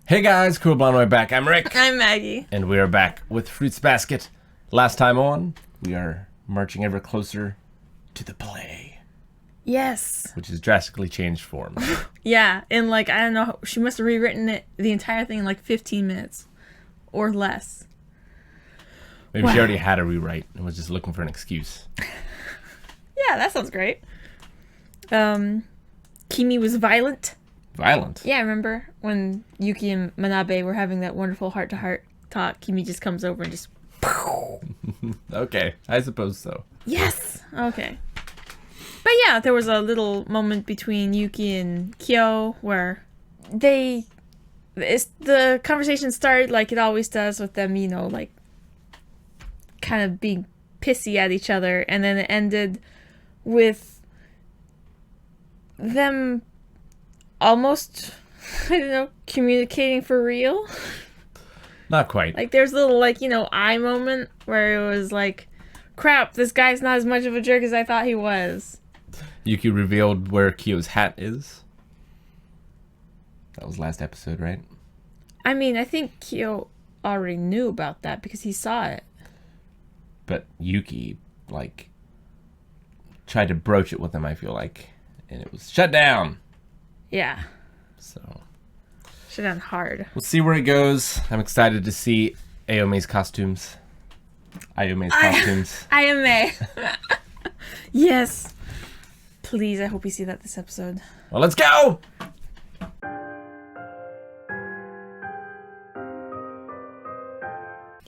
Hey guys, Cool Blonde Way back. I'm Rick. I'm Maggie. And we are back with Fruits Basket. Last time on, we are marching ever closer to the play. Yes. Which has drastically changed form. Yeah, and I don't know, she must have rewritten the entire thing in 15 minutes. Or less. Maybe she already had a rewrite and was just looking for an excuse. Yeah, that sounds great. Kimi was violent. Violent? Yeah, I remember when Yuki and Manabe were having that wonderful heart-to-heart talk. Kimi just comes over and just... Okay, I suppose so. Yes! Okay. But yeah, there was a little moment between Yuki and Kyo where the conversation started like it always does with them, kind of being pissy at each other, and then it ended with them almost, communicating for real. Not quite. There's a little, eye moment where it was like, crap, this guy's not as much of a jerk as I thought he was. Yuki revealed where Kyo's hat is. That was last episode, right? I mean, I think Kyo already knew about that because he saw it. But Yuki, tried to broach it with him, I feel like. And it was shut down. Yeah. So. Shut down hard. We'll see where it goes. I'm excited to see Ayome's costumes. Ayome. Yes. Please, I hope we see that this episode. Well, let's go!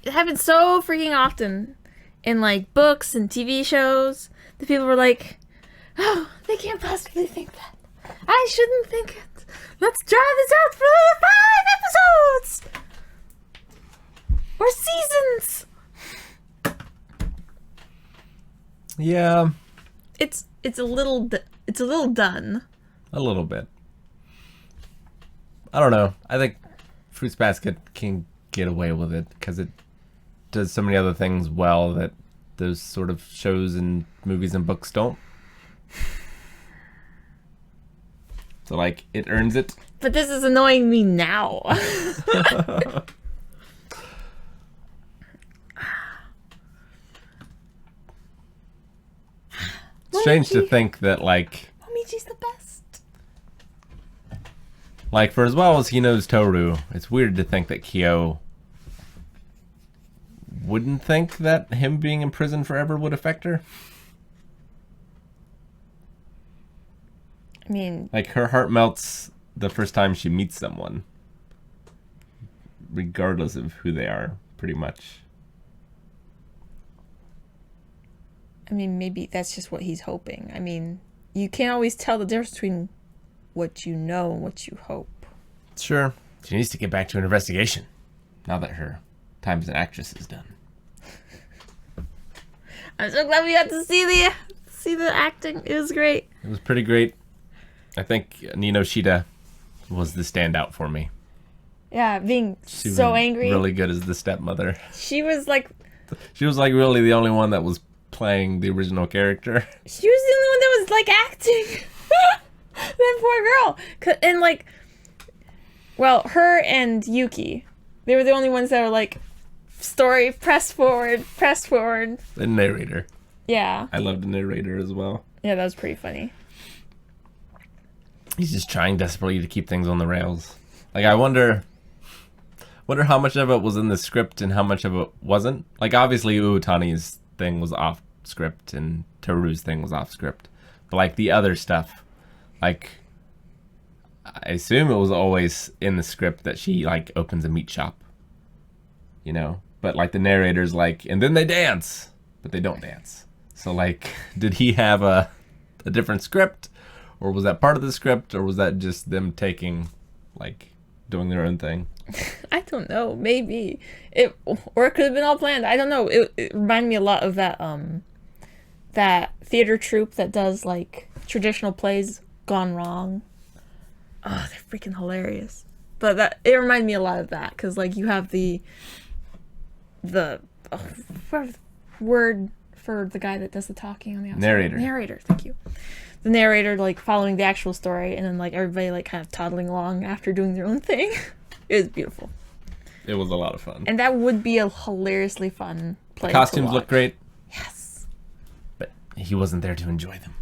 It happens so freaking often in books and TV shows that people were like, oh, they can't possibly think that. I shouldn't think it. Let's try this out for 5 episodes! Or seasons! Yeah. It's a little done. A little bit. I don't know. I think Fruits Basket can get away with it because it does so many other things well that those sort of shows and movies and books don't. So, it earns it. But this is annoying me now. Strange to think that, Momiji's the best. For as well as he knows Toru, it's weird to think that Kyo wouldn't think that him being in prison forever would affect her. I mean... her heart melts the first time she meets someone. Regardless of who they are, pretty much. I mean, maybe that's just what he's hoping. I mean, you can't always tell the difference between what you know and what you hope. Sure. She needs to get back to an investigation. Now that her time as an actress is done. I'm so glad we got to see the acting. It was great. It was pretty great. I think Nino Shida was the standout for me. Yeah, being she so was angry. Really good as the stepmother. She was really the only one that was playing the original character. She was the only one that was acting. That poor girl. And her and Yuki, they were the only ones that were story, press forward. The narrator. Yeah. I loved the narrator as well. Yeah, that was pretty funny. He's just trying desperately to keep things on the rails. I wonder how much of it was in the script and how much of it wasn't. Obviously Uotani's thing was off script and Toru's thing was off script. But the other stuff, I assume it was always in the script that she opens a meat shop. But the narrator's and then they dance, but they don't dance. So did he have a different script? Or was that part of the script, or was that just them taking, doing their own thing? I don't know. Maybe or it could have been all planned. I don't know. It reminded me a lot of that theater troupe that does traditional plays gone wrong. Oh, they're freaking hilarious. But it reminded me a lot of that because you have the word for the guy that does the talking on the outside. Narrator. Thank you. The narrator following the actual story, and then everybody kind of toddling along after doing their own thing. It was beautiful. It was a lot of fun. And that would be a hilariously fun play. Costumes look great. Yes. But he wasn't there to enjoy them.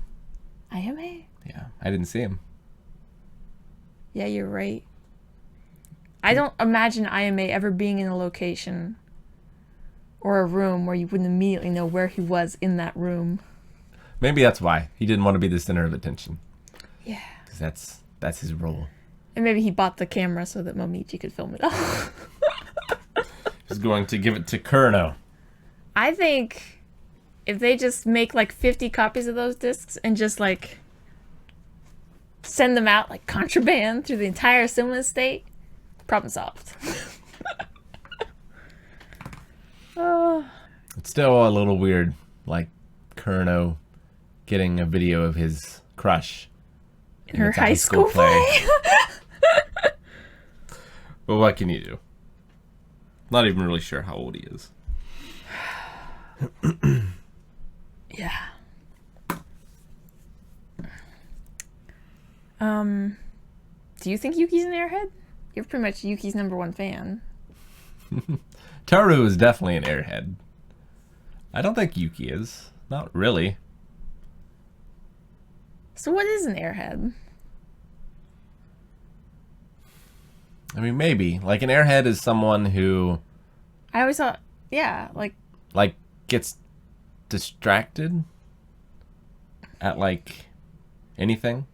IMA? Yeah, I didn't see him. Yeah, you're right. I don't imagine IMA ever being in a location or a room where you wouldn't immediately know where he was in that room. Maybe that's why. He didn't want to be the center of attention. Yeah. Because that's his role. And maybe he bought the camera so that Momichi could film it all. He's going to give it to Kurno. I think if they just make like 50 copies of those discs and just like send them out like contraband through the entire cinema estate, problem solved. It's still a little weird, like Kurno getting a video of his crush in her high school play. But what can you do? Not even really sure how old he is. Yeah. Do you think Yuki's an airhead? You're pretty much Yuki's #1 fan. Toru is definitely an airhead. I don't think Yuki is. Not really. So what is an airhead? I mean, maybe. Like, an airhead is someone who... I always thought, yeah, like gets distracted at, like, anything.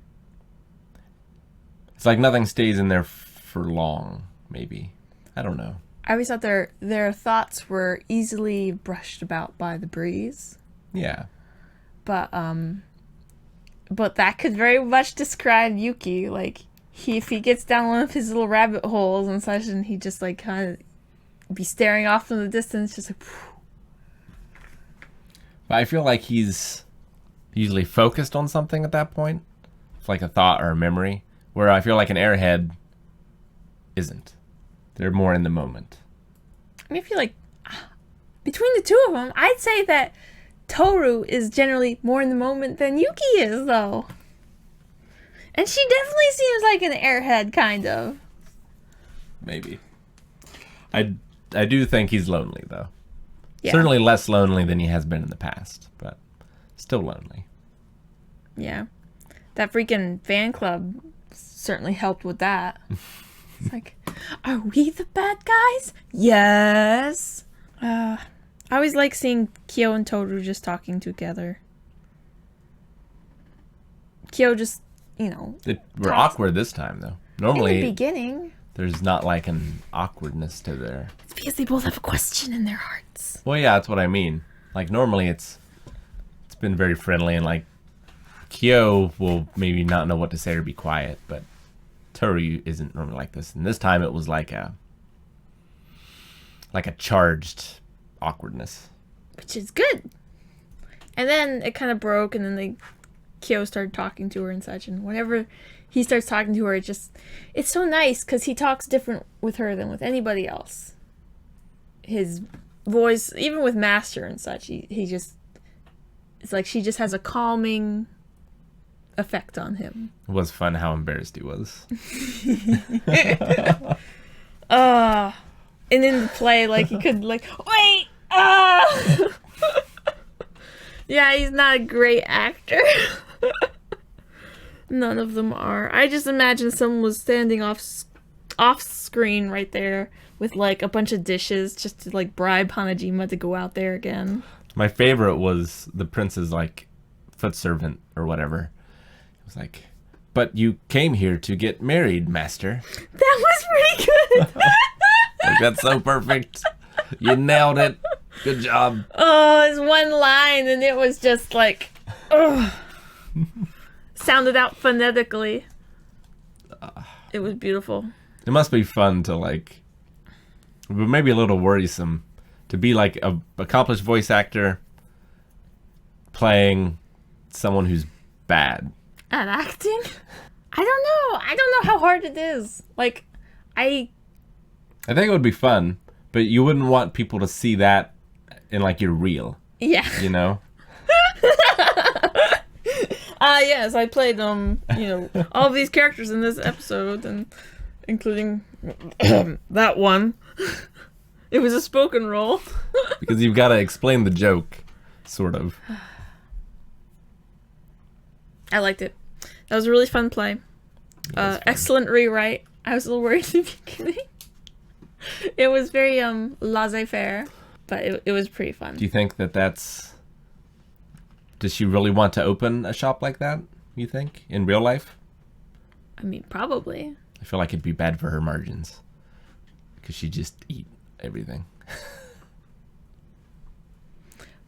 It's like nothing stays in there for long, maybe. I don't know. I always thought their thoughts were easily brushed about by the breeze. Yeah. But that could very much describe Yuki. Like, if he gets down one of his little rabbit holes and such, and he just like kind of be staring off in the distance, just like. Whew. But I feel like he's usually focused on something at that point. It's like a thought or a memory. Where I feel like an airhead isn't. They're more in the moment. I mean, I feel like between the two of them, I'd say that Toru is generally more in the moment than Yuki is, though. And she definitely seems like an airhead, kind of. Maybe. I do think he's lonely, though. Yeah. Certainly less lonely than he has been in the past, but still lonely. Yeah. That freaking fan club certainly helped with that. It's like, are we the bad guys? Yes. I always like seeing Kyo and Toru just talking together. Kyo just, We're talks. awkward this time, though. Normally, in the beginning, there's not like an awkwardness to there. it's because they both have a question in their hearts. Well, yeah, that's what I mean. Like, normally it's been very friendly, and like, Kyo will maybe not know what to say or be quiet, but Toru isn't normally like this. And this time it was like a charged awkwardness. Which is good. And then it kind of broke, and then Kyo started talking to her and such, and whenever he starts talking to her, it's so nice, because he talks different with her than with anybody else. His voice, even with Master and such, he just, it's like she just has a calming effect on him. It was fun how embarrassed he was. And in the play, like, he could, like, wait, yeah, he's not a great actor. None of them are. I just imagine someone was standing off screen right there with, like, a bunch of dishes just to, like, bribe Hanajima to go out there again. My favorite was the prince's, like, foot servant or whatever. It was like, but you came here to get married, master. That was pretty good. Like, that's so perfect. You nailed it. Good job. Oh, it's one line, and it was just like, ugh. Sounded out phonetically. It was beautiful. It must be fun to, like, but maybe a little worrisome to be like a accomplished voice actor playing someone who's bad at acting. I don't know how hard it is. Like, I think it would be fun, but you wouldn't want people to see that in, like, your reel. Yeah. You know? Yes, I played all these characters in this episode, and including that one. It was a spoken role. Because you've got to explain the joke, sort of. I liked it. That was a really fun play. Excellent rewrite. I was a little worried in the beginning. It was very laissez-faire, but it was pretty fun. Do you think that's... Does she really want to open a shop like that, you think, in real life? I mean, probably. I feel like it'd be bad for her margins. Because she'd just eat everything.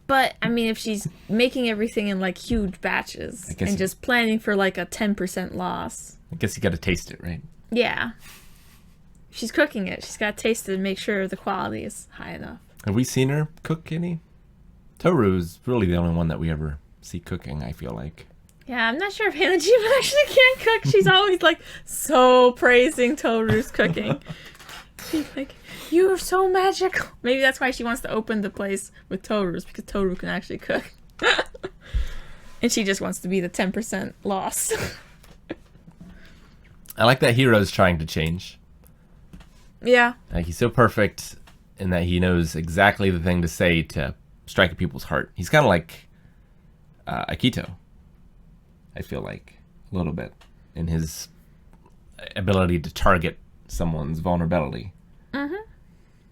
But, I mean, if she's making everything in, like, huge batches and just planning for, like, a 10% loss. I guess you gotta taste it, right? Yeah. If she's cooking it, she's gotta taste it and make sure the quality is high enough. Have we seen her cook any? Toru's really the only one that we ever see cooking, I feel like. Yeah, I'm not sure if Hannah Jima actually can cook. She's always, like, so praising Toru's cooking. She's like, you are so magical. Maybe that's why she wants to open the place with Toru's, because Toru can actually cook. And she just wants to be the 10% loss. I like that Hiro's trying to change. Yeah. Like, he's so perfect in that he knows exactly the thing to say to strike people's heart. He's kind of like Akito, I feel like, a little bit, in his ability to target someone's vulnerability. Mm-hmm.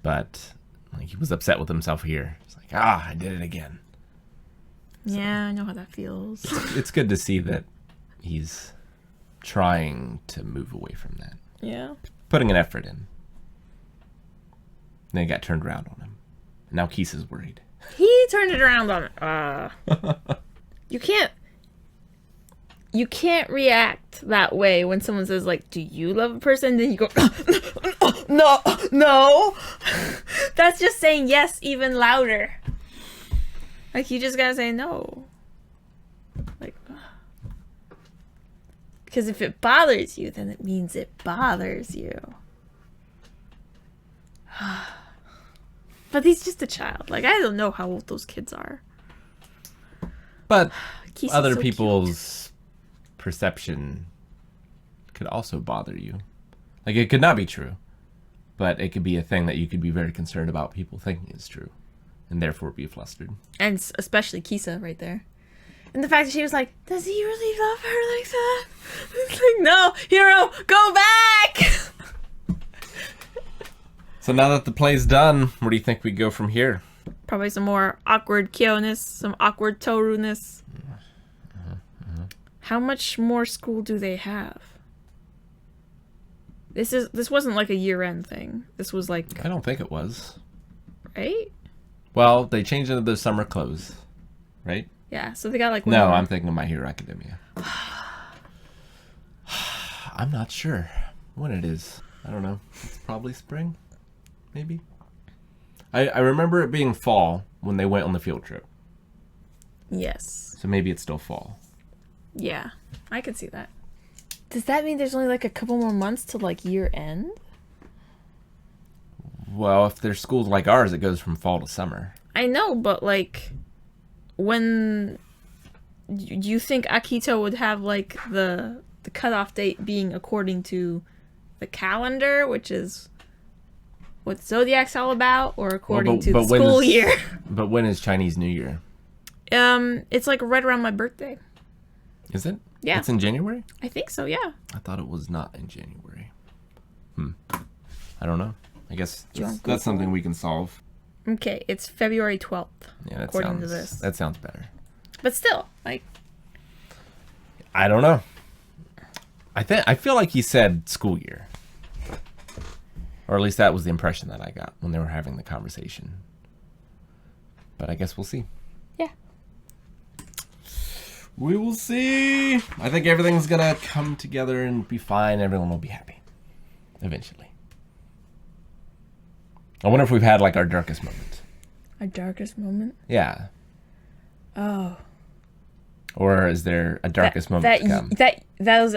But like, he was upset with himself here. It's like, I did it again. Yeah, I know how that feels. It's good to see that he's trying to move away from that. Yeah. Putting an effort in. Then he got turned around on him. Now Kisa's worried. He turned it around on You can't react that way when someone says, like, do you love a person? Then you go, no. That's just saying yes even louder. Like, you just gotta say no. Like, because if it bothers you, then it means it bothers you. But he's just a child. Like, I don't know how old those kids are. But Kisa's other so people's perception could also bother you. Like, it could not be true, but it could be a thing that you could be very concerned about people thinking is true, and therefore be flustered. And especially Kisa right there. And the fact that she was like, does he really love her like that? It's like, no, Hiro, go back! So now that the play's done, where do you think we go from here? Probably some more awkward Kyo-ness, some awkward Toru-ness. How much more school do they have? This wasn't like a year-end thing. This was like... I don't think it was. Right? Well, they changed into their summer clothes, right? Yeah, so they got like... No, I'm thinking of My Hero Academia. I'm not sure when it is. I don't know. It's probably spring, maybe. I remember it being fall when they went on the field trip. Yes. So maybe it's still fall. Yeah, I could see that. Does that mean there's only like a couple more months to like year end? Well, if there's schools like ours, it goes from fall to summer. I know, but like, when do you think Akito would have like the cutoff date being according to the calendar, which is what Zodiac's all about, or according to the school year? But when is Chinese New Year? It's like right around my birthday. Is it? Yeah. It's in January? I think so, yeah. I thought it was not in January. I don't know. I guess that's something we can solve. Okay, it's February 12th, Yeah, according to this. That sounds better. But still, like... I don't know. I feel like he said school year. Or at least that was the impression that I got when they were having the conversation. But I guess we'll see. Yeah. We will see. I think everything's gonna come together and be fine. Everyone will be happy. Eventually. I wonder if we've had like our darkest moment. Our darkest moment? Yeah. Oh. Or is there a darkest moment to come? Those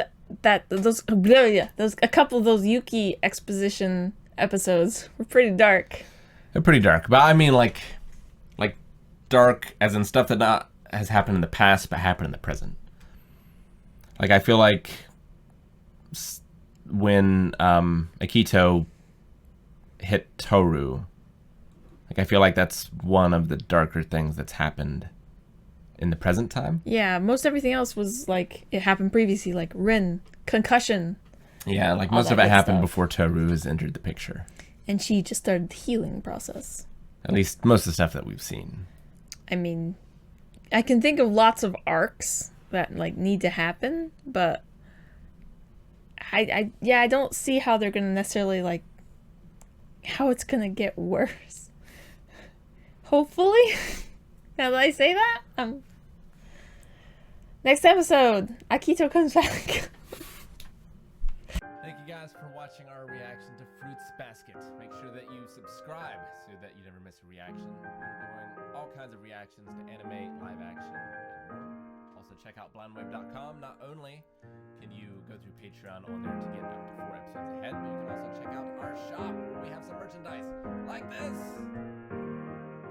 a couple of those Yuki exposition episodes were pretty dark. They're pretty dark. But I mean like dark as in stuff that has happened in the past but happened in the present. Like I feel like when Akito hit Toru. Like, I feel like that's one of the darker things that's happened in the present time. Yeah, most everything else was like it happened previously, like Rin, concussion, Yeah, like all most that of it good happened stuff. before Toru has entered the picture. And she just started the healing process. At least most of the stuff that we've seen. I mean, I can think of lots of arcs that like need to happen, but I don't see how they're gonna necessarily like how it's gonna get worse. Hopefully, now that I say that, next episode, Akito comes back. Thank you guys for watching our reaction to Fruits Basket. Make sure that you subscribe so that you never miss a reaction. We're doing all kinds of reactions to anime, live action, and more. Also check out blindwave.com. Not only can you go through Patreon on there to get up to 4 episodes ahead, but you can also check out our shop where we have some merchandise like this.